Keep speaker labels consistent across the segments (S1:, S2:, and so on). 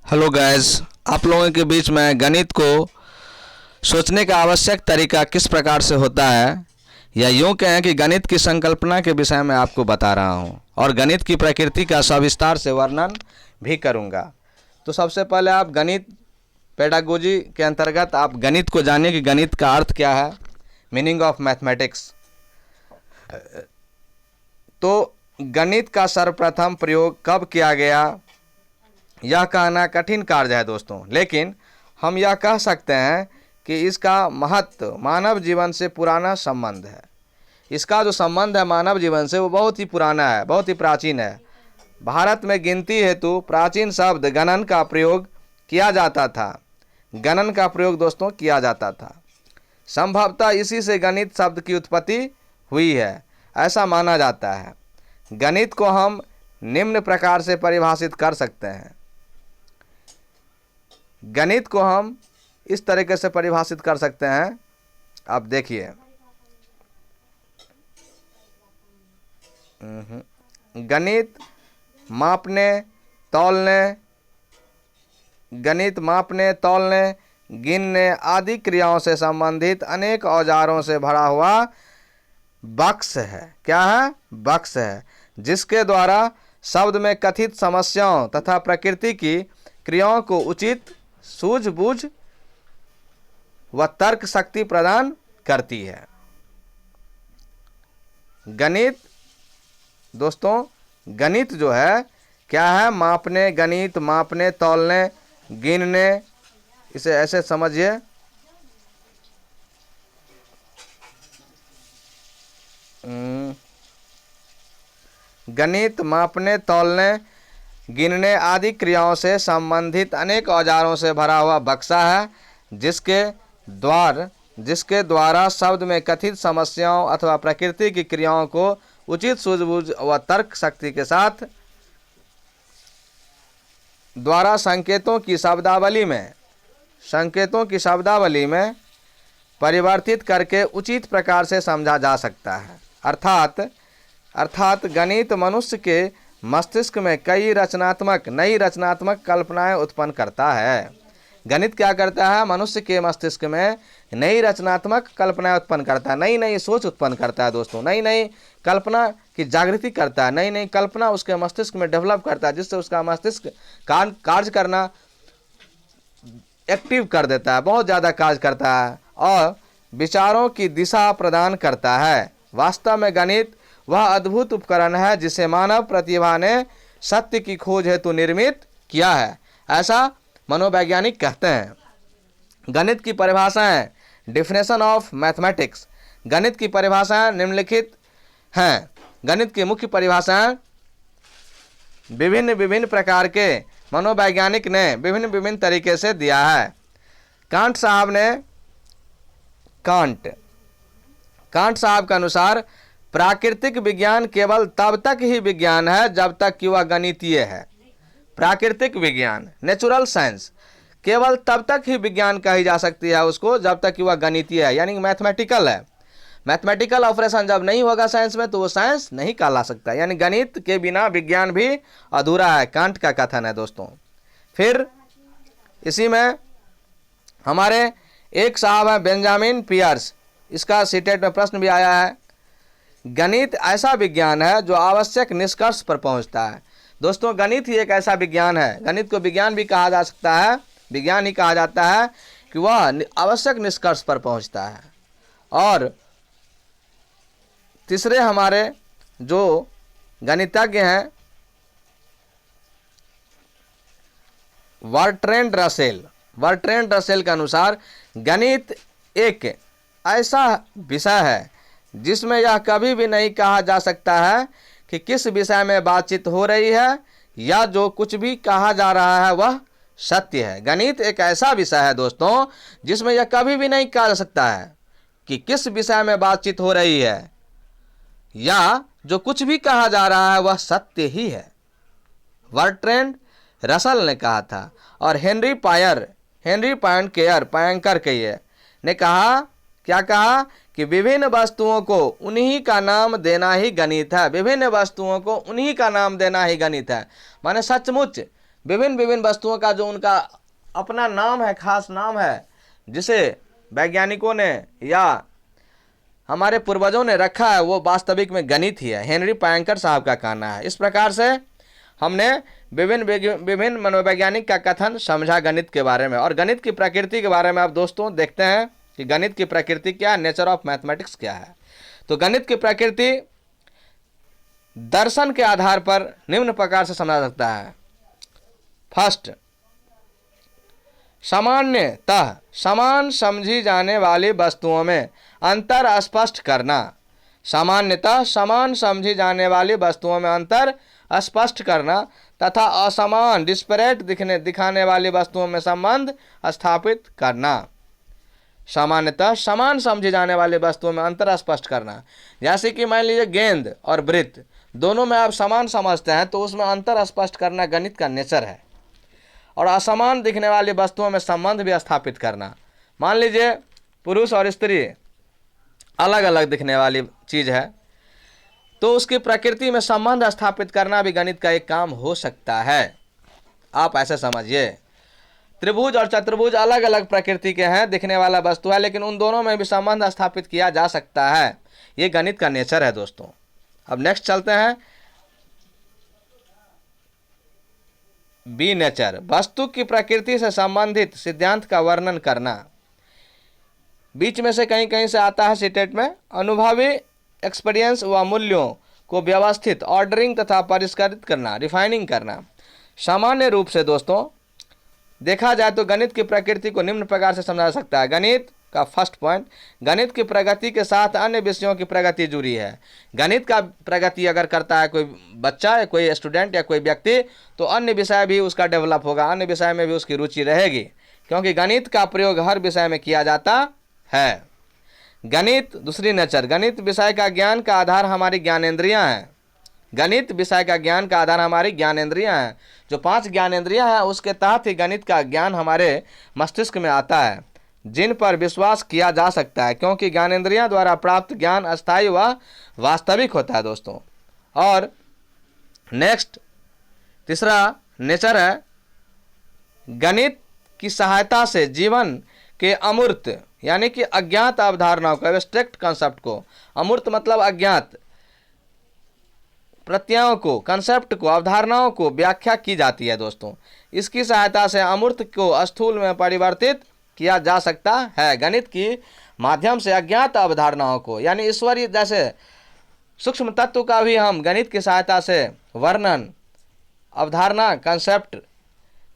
S1: Hello guys, आप लोगों के बीच में गणित को सोचने का आवश्यक तरीका किस प्रकार से होता है, या यूँ कहें कि गणित की संकल्पना के विषय में आपको बता रहा हूँ और गणित की प्रकृति का सविस्तार से वर्णन भी करूँगा। तो सबसे पहले आप गणित पेडागोजी के अंतर्गत आप गणित को जानिए कि गणित का अर्थ क्या है, मीनिंग ऑफ मैथमेटिक्स। तो गणित का सर्वप्रथम प्रयोग कब किया गया, यह कहना कठिन कार्य है दोस्तों, लेकिन हम यह कह सकते हैं कि इसका महत्व मानव जीवन से पुराना संबंध है। इसका जो संबंध है मानव जीवन से वो बहुत ही पुराना है, बहुत ही प्राचीन है। भारत में गिनती हेतु प्राचीन शब्द गणन का प्रयोग किया जाता था। गणन का प्रयोग दोस्तों किया जाता था। संभवतः इसी से गणित शब्द की उत्पत्ति हुई है, ऐसा माना जाता है। गणित को हम निम्न प्रकार से परिभाषित कर सकते हैं। गणित को हम इस तरीके से परिभाषित कर सकते हैं, आप देखिए। गणित मापने, तौलने, गिनने आदि क्रियाओं से संबंधित अनेक औजारों से भरा हुआ बक्स है। क्या है? बक्स है, जिसके द्वारा शब्द में कथित समस्याओं तथा प्रकृति की क्रियाओं को उचित सूझबूझ व तर्क शक्ति प्रदान करती है। गणित दोस्तों, गणित जो है क्या है? मापने, गणित मापने, तौलने, गिनने, इसे ऐसे समझिए। गणित मापने, तौलने, गिनने आदि क्रियाओं से संबंधित अनेक औजारों से भरा हुआ बक्सा है, जिसके द्वारा शब्द में कथित समस्याओं अथवा प्रकृति की क्रियाओं को उचित सूझबूझ व तर्क शक्ति के साथ द्वारा संकेतों की शब्दावली में परिवर्तित करके उचित प्रकार से समझा जा सकता है। अर्थात गणित मनुष्य के मस्तिष्क में नई रचनात्मक कल्पनाएं उत्पन्न करता है। गणित क्या करता है? मनुष्य के मस्तिष्क में नई रचनात्मक कल्पनाएं उत्पन्न करता है, नई सोच उत्पन्न करता है दोस्तों, नई कल्पना की जागृति करता है, नई कल्पना उसके मस्तिष्क में डेवलप करता है, जिससे उसका मस्तिष्क कार्य करना एक्टिव कर देता है, बहुत ज़्यादा कार्य करता है और विचारों की दिशा प्रदान करता है। वास्तव में गणित वह अद्भुत उपकरण है जिसे मानव प्रतिभा ने सत्य की खोज हेतु निर्मित किया है, ऐसा मनोवैज्ञानिक कहते हैं। गणित की परिभाषाएं, डिफिनेशन ऑफ मैथमेटिक्स। गणित की परिभाषाएं निम्नलिखित हैं। गणित की मुख्य परिभाषाएं विभिन्न प्रकार के मनोवैज्ञानिक ने विभिन्न तरीके से दिया है। कांट साहब के अनुसार प्राकृतिक विज्ञान केवल तब तक ही विज्ञान है जब तक कि वह गणितीय है। प्राकृतिक विज्ञान, नेचुरल साइंस, केवल तब तक ही विज्ञान कही जा सकती है उसको जब तक कि वह गणितीय है, यानी मैथमेटिकल है। मैथमेटिकल ऑपरेशन जब नहीं होगा साइंस में तो वो साइंस नहीं कहला सकता, यानी गणित के बिना विज्ञान भी अधूरा है, कांट का कथन है दोस्तों। फिर इसी में हमारे एक साहब हैं बेंजामिन पियर्स, इसका सीटेट में प्रश्न भी आया है। गणित ऐसा विज्ञान है जो आवश्यक निष्कर्ष पर पहुंचता है। दोस्तों, गणित ही एक ऐसा विज्ञान है, गणित को विज्ञान भी कहा जा सकता है, विज्ञान ही कहा जाता है कि वह आवश्यक निष्कर्ष पर पहुंचता है। और तीसरे हमारे जो गणितज्ञ हैं बर्ट्रैंड रसेल के अनुसार गणित एक ऐसा विषय है जिसमें यह कभी भी नहीं कहा जा सकता है कि किस विषय में बातचीत हो रही है या जो कुछ भी कहा जा रहा है वह सत्य है। गणित एक ऐसा विषय है दोस्तों जिसमें यह कभी भी नहीं कहा जा सकता है कि किस विषय में बातचीत हो रही है या जो कुछ भी कहा जा रहा है वह सत्य ही है, बर्ट्रैंड रसल ने कहा था। और हेनरी पायंकर ने कहा, क्या कहा कि विभिन्न वस्तुओं को उन्हीं का नाम देना ही गणित है। विभिन्न वस्तुओं को उन्हीं का नाम देना ही गणित है। माने सचमुच विभिन्न विभिन्न वस्तुओं का जो उनका अपना नाम है, खास नाम है, जिसे वैज्ञानिकों ने या हमारे पूर्वजों ने रखा है, वो वास्तविक में गणित ही है। हेनरी पायंकर साहब का कहना है। इस प्रकार से हमने विभिन्न मनोवैज्ञानिक का कथन समझा गणित के बारे में। और गणित की प्रकृति के बारे में आप दोस्तों देखते हैं कि गणित की प्रकृति क्या है, नेचर ऑफ मैथमेटिक्स क्या है। तो गणित की प्रकृति दर्शन के आधार पर निम्न प्रकार से समझा सकता है। फर्स्ट, सामान्यतः समान समझी जाने वाली वस्तुओं में अंतर स्पष्ट करना। सामान्यतः समान समझी जाने वाली वस्तुओं में अंतर स्पष्ट करना तथा असमान डिस्पैरेट दिखाने वाली वस्तुओं में संबंध स्थापित करना। सामान्यतः समान समझी जाने वाली वस्तुओं में अंतर स्पष्ट करना, जैसे कि मान लीजिए गेंद और वृत्त दोनों में आप समान समझते हैं, तो उसमें अंतर स्पष्ट करना गणित का नेचर है। और असमान दिखने वाली वस्तुओं में संबंध भी स्थापित करना। मान लीजिए पुरुष और स्त्री अलग अलग दिखने वाली चीज़ है, तो उसकी प्रकृति में संबंध स्थापित करना भी गणित का एक काम हो सकता है। आप ऐसे समझिए, त्रिभुज और चतुर्भुज अलग अलग प्रकृति के हैं, दिखने वाला वस्तु है, लेकिन उन दोनों में भी संबंध स्थापित किया जा सकता है। ये गणित का नेचर है दोस्तों। अब नेक्स्ट चलते हैं, बी नेचर, वस्तु की प्रकृति से संबंधित सिद्धांत का वर्णन करना। बीच में से कहीं कहीं से आता है स्टेट में, अनुभवी एक्सपीरियंस व मूल्यों को व्यवस्थित, ऑर्डरिंग तथा परिष्कृत करना, रिफाइनिंग करना। सामान्य रूप से दोस्तों देखा जाए तो गणित की प्रकृति को निम्न प्रकार से समझा सकता है। गणित का फर्स्ट पॉइंट, गणित की प्रगति के साथ अन्य विषयों की प्रगति जुड़ी है। गणित का प्रगति अगर करता है कोई बच्चा या कोई स्टूडेंट या कोई व्यक्ति, तो अन्य विषय भी उसका डेवलप होगा, अन्य विषय में भी उसकी रुचि रहेगी, क्योंकि गणित का प्रयोग हर विषय में किया जाता है। गणित दूसरी नेचर, गणित विषय का ज्ञान का आधार हमारी ज्ञानेंद्रियां हैं। गणित विषय का ज्ञान का आधार हमारी ज्ञानेंद्रियां हैं। जो 5 ज्ञानेंद्रियां हैं उसके तहत ही गणित का ज्ञान हमारे मस्तिष्क में आता है, जिन पर विश्वास किया जा सकता है, क्योंकि ज्ञानेंद्रियां द्वारा प्राप्त ज्ञान अस्थायी व वास्तविक होता है दोस्तों। और नेक्स्ट तीसरा नेचर है, गणित की सहायता से जीवन के अमूर्त यानी कि अज्ञात अवधारणाओं को, एब्स्ट्रैक्ट कॉन्सेप्ट को, अमूर्त मतलब अज्ञात प्रत्ययों को, कंसेप्ट को, अवधारणाओं को व्याख्या की जाती है दोस्तों। इसकी सहायता से अमूर्त को स्थूल में परिवर्तित किया जा सकता है। गणित की माध्यम से अज्ञात अवधारणाओं को, यानी ईश्वरीय जैसे सूक्ष्म तत्व का भी हम गणित की सहायता से वर्णन, अवधारणा, कंसेप्ट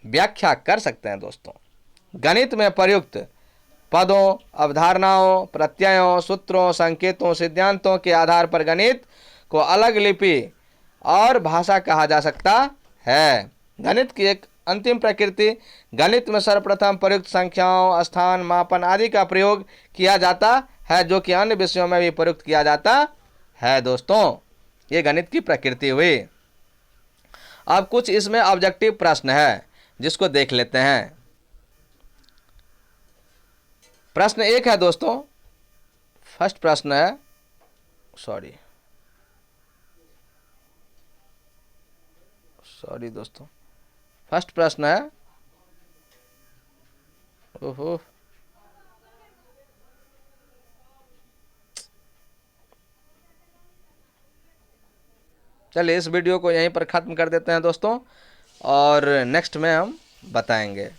S1: व्याख्या कर सकते हैं दोस्तों। गणित में प्रयुक्त पदों, अवधारणाओं, प्रत्ययों, सूत्रों, संकेतों, सिद्धांतों के आधार पर गणित को अलग लिपि और भाषा कहा जा सकता है। गणित की एक अंतिम प्रकृति, गणित में सर्वप्रथम प्रयुक्त संख्याओं, स्थान, मापन आदि का प्रयोग किया जाता है, जो कि अन्य विषयों में भी प्रयुक्त किया जाता है दोस्तों। ये गणित की प्रकृति हुई। अब कुछ इसमें ऑब्जेक्टिव प्रश्न है जिसको देख लेते हैं। प्रश्न 1 है दोस्तों, फर्स्ट प्रश्न है, सॉरी दोस्तों, फर्स्ट प्रश्न है, ओहो चलिए इस वीडियो को यहीं पर ख़त्म कर देते हैं दोस्तों, और नेक्स्ट में हम बताएंगे।